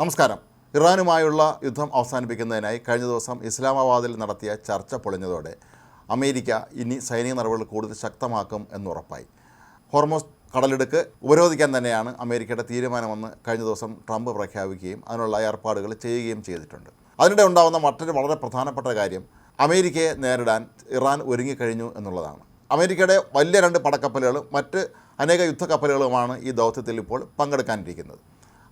നമസ്കാരം. ഇറാനുമായുള്ള യുദ്ധം അവസാനിപ്പിക്കുന്നതിനായി കഴിഞ്ഞ ദിവസം ഇസ്ലാമാബാദിൽ നടത്തിയ ചർച്ച പൊളിഞ്ഞതോടെ അമേരിക്ക ഇനി സൈനിക നടപടികൾ കൂടുതൽ ശക്തമാക്കും എന്നുറപ്പായി. ഹോർമോസ് കടലിടുക്ക് ഉപരോധിക്കാൻ തന്നെയാണ് അമേരിക്കയുടെ തീരുമാനമെന്ന് കഴിഞ്ഞ ദിവസം ട്രംപ് പ്രഖ്യാപിക്കുകയും അതിനുള്ള ഏർപ്പാടുകൾ ചെയ്യുകയും ചെയ്തിട്ടുണ്ട്. അതിനിടെ ഉണ്ടാകുന്ന മറ്റൊരു വളരെ പ്രധാനപ്പെട്ട കാര്യം അമേരിക്കയെ നേരിടാൻ ഇറാൻ ഒരുങ്ങിക്കഴിഞ്ഞു എന്നുള്ളതാണ്. അമേരിക്കയുടെ വലിയ 2 പടക്കപ്പലുകളും മറ്റ് അനേക യുദ്ധക്കപ്പലുകളുമാണ് ഈ ദൗത്യത്തിൽ ഇപ്പോൾ പങ്കെടുക്കാനിരിക്കുന്നത്.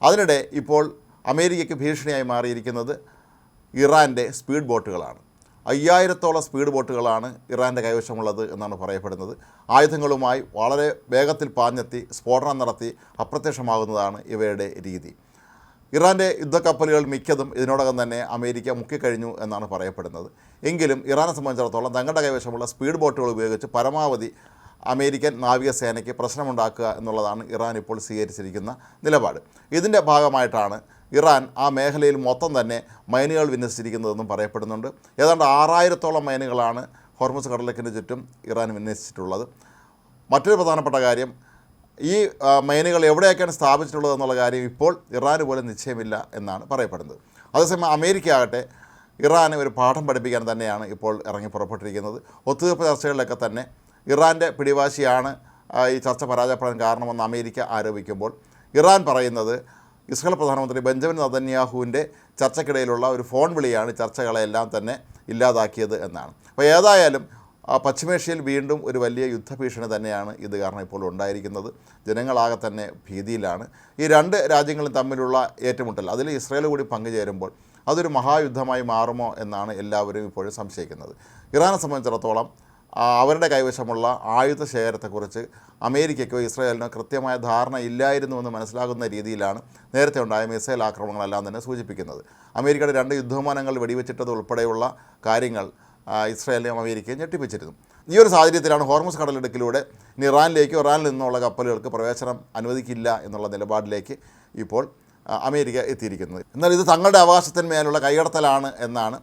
അതിനിടെ ഇപ്പോൾ അമേരിക്കയ്ക്ക് ഭീഷണിയായി മാറിയിരിക്കുന്നത് ഇറാൻ്റെ സ്പീഡ് ബോട്ടുകളാണ്. 5000-ഓളം സ്പീഡ് ബോട്ടുകളാണ് ഇറാൻ്റെ കൈവശമുള്ളത് എന്നാണ് പറയപ്പെടുന്നത്. ആയുധങ്ങളുമായി വളരെ വേഗത്തിൽ പാഞ്ഞെത്തി സ്ഫോടനം നടത്തി അപ്രത്യക്ഷമാകുന്നതാണ് ഇവയുടെ രീതി. ഇറാൻ്റെ യുദ്ധക്കപ്പലുകൾ മിക്കതും ഇതിനോടകം തന്നെ അമേരിക്ക മുക്കിക്കഴിഞ്ഞു എന്നാണ് പറയപ്പെടുന്നത്. എങ്കിലും ഇറാനെ സംബന്ധിച്ചിടത്തോളം തങ്ങളുടെ കൈവശമുള്ള സ്പീഡ് ബോട്ടുകൾ ഉപയോഗിച്ച് പരമാവധി അമേരിക്കൻ നാവികസേനയ്ക്ക് പ്രശ്നമുണ്ടാക്കുക എന്നുള്ളതാണ് ഇറാൻ ഇപ്പോൾ സ്വീകരിച്ചിരിക്കുന്ന നിലപാട്. ഇതിൻ്റെ ഭാഗമായിട്ടാണ് ഇറാൻ ആ മേഖലയിൽ മൊത്തം തന്നെ മൈനുകൾ വിന്യസിച്ചിരിക്കുന്നതെന്നും പറയപ്പെടുന്നുണ്ട്. ഏതാണ്ട് 6000-ഓളം മൈനുകളാണ് ഹോർമുസ് കടലിടുക്കിന് ചുറ്റും ഇറാൻ വിന്യസിച്ചിട്ടുള്ളത്. മറ്റൊരു പ്രധാനപ്പെട്ട കാര്യം, ഈ മൈനുകൾ എവിടെയൊക്കെയാണ് സ്ഥാപിച്ചിട്ടുള്ളത് എന്നുള്ള കാര്യം ഇപ്പോൾ ഇറാന് പോലും നിശ്ചയമില്ല എന്നാണ് പറയപ്പെടുന്നത്. അതേസമയം അമേരിക്ക ആകട്ടെ ഇറാനെ ഒരു പാഠം പഠിപ്പിക്കാൻ തന്നെയാണ് ഇപ്പോൾ ഇറങ്ങി പുറപ്പെട്ടിരിക്കുന്നത്. ഒത്തുതീർപ്പ് ചർച്ചകളിലൊക്കെ തന്നെ ഇറാൻ്റെ പിടിവാശിയാണ് ഈ ചർച്ച പരാജയപ്പെടാൻ കാരണമെന്ന് അമേരിക്ക ആരോപിക്കുമ്പോൾ ഇറാൻ പറയുന്നത് ഇസ്രായേൽ പ്രധാനമന്ത്രി ബെഞ്ചമിൻ നെതന്യാഹുവിൻ്റെ ചർച്ചയ്ക്കിടയിലുള്ള ഒരു ഫോൺ വിളിയാണ് ചർച്ചകളെല്ലാം തന്നെ ഇല്ലാതാക്കിയത് എന്നാണ്. അപ്പോൾ ഏതായാലും പശ്ചിമേഷ്യയിൽ വീണ്ടും ഒരു വലിയ യുദ്ധഭീഷണി തന്നെയാണ് ഇത് കാരണം ഇപ്പോൾ ഉണ്ടായിരിക്കുന്നത്. ജനങ്ങളാകെ തന്നെ ഭീതിയിലാണ്. ഈ 2 രാജ്യങ്ങളും തമ്മിലുള്ള ഏറ്റുമുട്ടൽ, അതിൽ ഇസ്രായേൽ കൂടി പങ്കുചേരുമ്പോൾ അതൊരു മഹായുദ്ധമായി മാറുമോ എന്നാണ് എല്ലാവരും ഇപ്പോഴും സംശയിക്കുന്നത്. ഇറാനെ സംബന്ധിച്ചിടത്തോളം അവരുടെ കൈവശമുള്ള ആയുധ ശേഖരത്തെക്കുറിച്ച് അമേരിക്കയ്ക്കോ ഇസ്രായേലിനോ കൃത്യമായ ധാരണ ഇല്ലായിരുന്നുവെന്ന് മനസ്സിലാകുന്ന രീതിയിലാണ് നേരത്തെ ഉണ്ടായ മിസൈൽ ആക്രമണങ്ങളെല്ലാം തന്നെ സൂചിപ്പിക്കുന്നത്. അമേരിക്കയുടെ 2 യുദ്ധവിമാനങ്ങൾ വെടിവെച്ചിട്ടത് ഉൾപ്പെടെയുള്ള കാര്യങ്ങൾ ഇസ്രായേലിനെയും അമേരിക്കയും ഞെട്ടിപ്പിച്ചിരുന്നു. ഈ ഒരു സാഹചര്യത്തിലാണ് ഹോർമുസ് കടലിടുക്കിലൂടെ ഇറാനിലേക്കോ ഇറാനിൽ നിന്നുള്ള കപ്പലുകൾക്ക് പ്രവേശനം അനുവദിക്കില്ല എന്നുള്ള നിലപാടിലേക്ക് ഇപ്പോൾ അമേരിക്ക എത്തിയിരിക്കുന്നത്. എന്നാൽ ഇത് തങ്ങളുടെ അവകാശത്തിന്മേലുള്ള കൈകടത്തലാണ് എന്നാണ്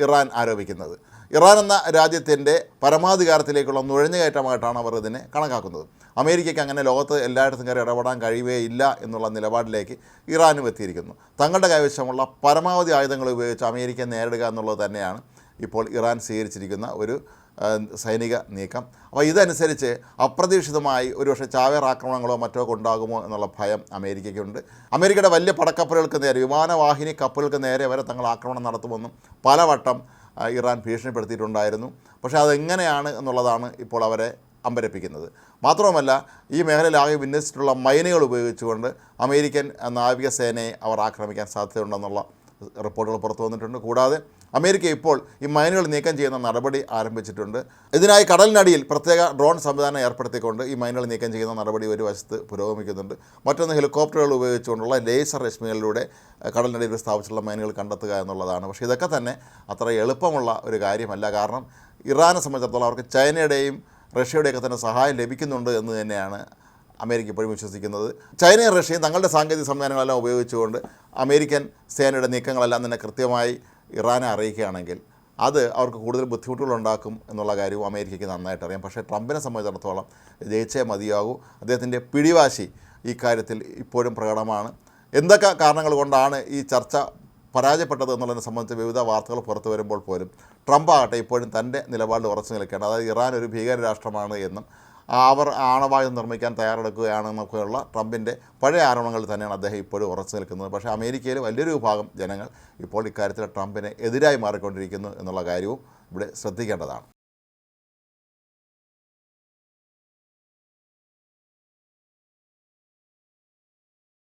ഇറാൻ ആരോപിക്കുന്നത്. ഇറാൻ എന്ന രാജ്യത്തിൻ്റെ പരമാധികാരത്തിലേക്കുള്ള നുഴഞ്ഞുകയറ്റമായിട്ടാണ് അവർ ഇതിനെ കണക്കാക്കുന്നത്. അമേരിക്കയ്ക്ക് അങ്ങനെ ലോകത്ത് എല്ലായിടത്തും കയറി ഇടപെടാൻ കഴിയുകയില്ല എന്നുള്ള നിലപാടിലേക്ക് ഇറാനും എത്തിയിരിക്കുന്നു. തങ്ങളുടെ കൈവശമുള്ള പരമാവധി ആയുധങ്ങൾ ഉപയോഗിച്ച് അമേരിക്കയെ നേരിടുക എന്നുള്ളത് തന്നെയാണ് ഇപ്പോൾ ഇറാൻ സ്വീകരിച്ചിരിക്കുന്ന ഒരു സൈനിക നീക്കം. അപ്പോൾ ഇതനുസരിച്ച് അപ്രതീക്ഷിതമായി ഒരുപക്ഷെ ചാവേർ ആക്രമണങ്ങളോ മറ്റോ ഉണ്ടാകുമോ എന്നുള്ള ഭയം അമേരിക്കയ്ക്കുണ്ട്. അമേരിക്കയുടെ വലിയ പടക്കപ്പലുകൾക്ക് നേരെ, വിമാനവാഹിനി കപ്പലുകൾക്ക് നേരെ വരെ തങ്ങൾ ആക്രമണം നടത്തുമെന്നും പലവട്ടം ഇറാൻ ഭീഷണിപ്പെടുത്തിയിട്ടുണ്ടായിരുന്നു. പക്ഷേ അതെങ്ങനെയാണ് എന്നുള്ളതാണ് ഇപ്പോൾ അവരെ അമ്പരപ്പിക്കുന്നത്. മാത്രവുമല്ല, ഈ മേഖലയിലാകെ വിന്യസിച്ചിട്ടുള്ള മൈനുകൾ ഉപയോഗിച്ചുകൊണ്ട് അമേരിക്കൻ നാവികസേനയെ അവർ ആക്രമിക്കാൻ സാധ്യതയുണ്ടെന്നുള്ള റിപ്പോർട്ടുകൾ പുറത്തു വന്നിട്ടുണ്ട്. കൂടാതെ അമേരിക്ക ഇപ്പോൾ ഈ മൈനുകൾ നീക്കം ചെയ്യുന്ന നടപടി ആരംഭിച്ചിട്ടുണ്ട്. ഇതിനായി കടലിനടിയിൽ പ്രത്യേക ഡ്രോൺ സംവിധാനം ഏർപ്പെടുത്തിക്കൊണ്ട് ഈ മൈനുകൾ നീക്കം ചെയ്യുന്ന നടപടി ഒരു വശത്ത് പുരോഗമിക്കുന്നുണ്ട്. മറ്റൊന്ന് ഹെലികോപ്റ്ററുകൾ ഉപയോഗിച്ചുകൊണ്ടുള്ള ലേസർ രശ്മികളിലൂടെ കടലിനടിയിൽ സ്ഥാപിച്ചിട്ടുള്ള മൈനുകൾ കണ്ടെത്തുക എന്നുള്ളതാണ്. പക്ഷേ ഇതൊക്കെ തന്നെ അത്ര എളുപ്പമുള്ള ഒരു കാര്യമല്ല. കാരണം ഇറാനെ സംബന്ധിച്ചിടത്തോളം അവർക്ക് ചൈനയുടെയും റഷ്യയുടെയൊക്കെ തന്നെ സഹായം ലഭിക്കുന്നുണ്ട് എന്ന് തന്നെയാണ് അമേരിക്ക ഇപ്പോഴും വിശ്വസിക്കുന്നത്. ചൈനയും റഷ്യയും തങ്ങളുടെ സാങ്കേതിക സംവിധാനങ്ങളെല്ലാം ഉപയോഗിച്ചുകൊണ്ട് അമേരിക്കൻ സേനയുടെ നീക്കങ്ങളെല്ലാം തന്നെ കൃത്യമായി ഇറാനെ അറിയിക്കുകയാണെങ്കിൽ അത് അവർക്ക് കൂടുതൽ ബുദ്ധിമുട്ടുകളുണ്ടാക്കും എന്നുള്ള കാര്യവും അമേരിക്കയ്ക്ക് നന്നായിട്ട് അറിയാം. പക്ഷേ ട്രംപിനെ സംബന്ധിച്ചിടത്തോളം ജയിച്ചേ മതിയാകൂ. അദ്ദേഹത്തിൻ്റെ പിടിവാശി ഈ കാര്യത്തിൽ ഇപ്പോഴും പ്രകടമാണ്. എന്തൊക്കെ കാരണങ്ങൾ കൊണ്ടാണ് ഈ ചർച്ച പരാജയപ്പെട്ടത് എന്നുള്ളതിനെ സംബന്ധിച്ച് വിവിധ വാർത്തകൾ പുറത്തു വരുമ്പോൾ പോലും ട്രംപ് ആകട്ടെ ഇപ്പോഴും തൻ്റെ നിലപാടിൽ ഉറച്ചു നിൽക്കുകയാണ്. അതായത് ഇറാൻ ഒരു ഭീകര രാഷ്ട്രമാണ് എന്നും അവർ ആണവായുധം നിർമ്മിക്കാൻ തയ്യാറെടുക്കുകയാണെന്നൊക്കെയുള്ള ട്രംപിൻ്റെ പഴയ ആരോപണങ്ങളിൽ തന്നെയാണ് അദ്ദേഹം ഇപ്പോഴും ഉറച്ചു നിൽക്കുന്നത്. പക്ഷേ അമേരിക്കയിൽ വലിയൊരു വിഭാഗം ജനങ്ങൾ ഇപ്പോൾ ഇക്കാര്യത്തിൽ ട്രംപിന് എതിരായി മാറിക്കൊണ്ടിരിക്കുന്നു എന്നുള്ള കാര്യവും ഇവിടെ ശ്രദ്ധിക്കേണ്ടതാണ്.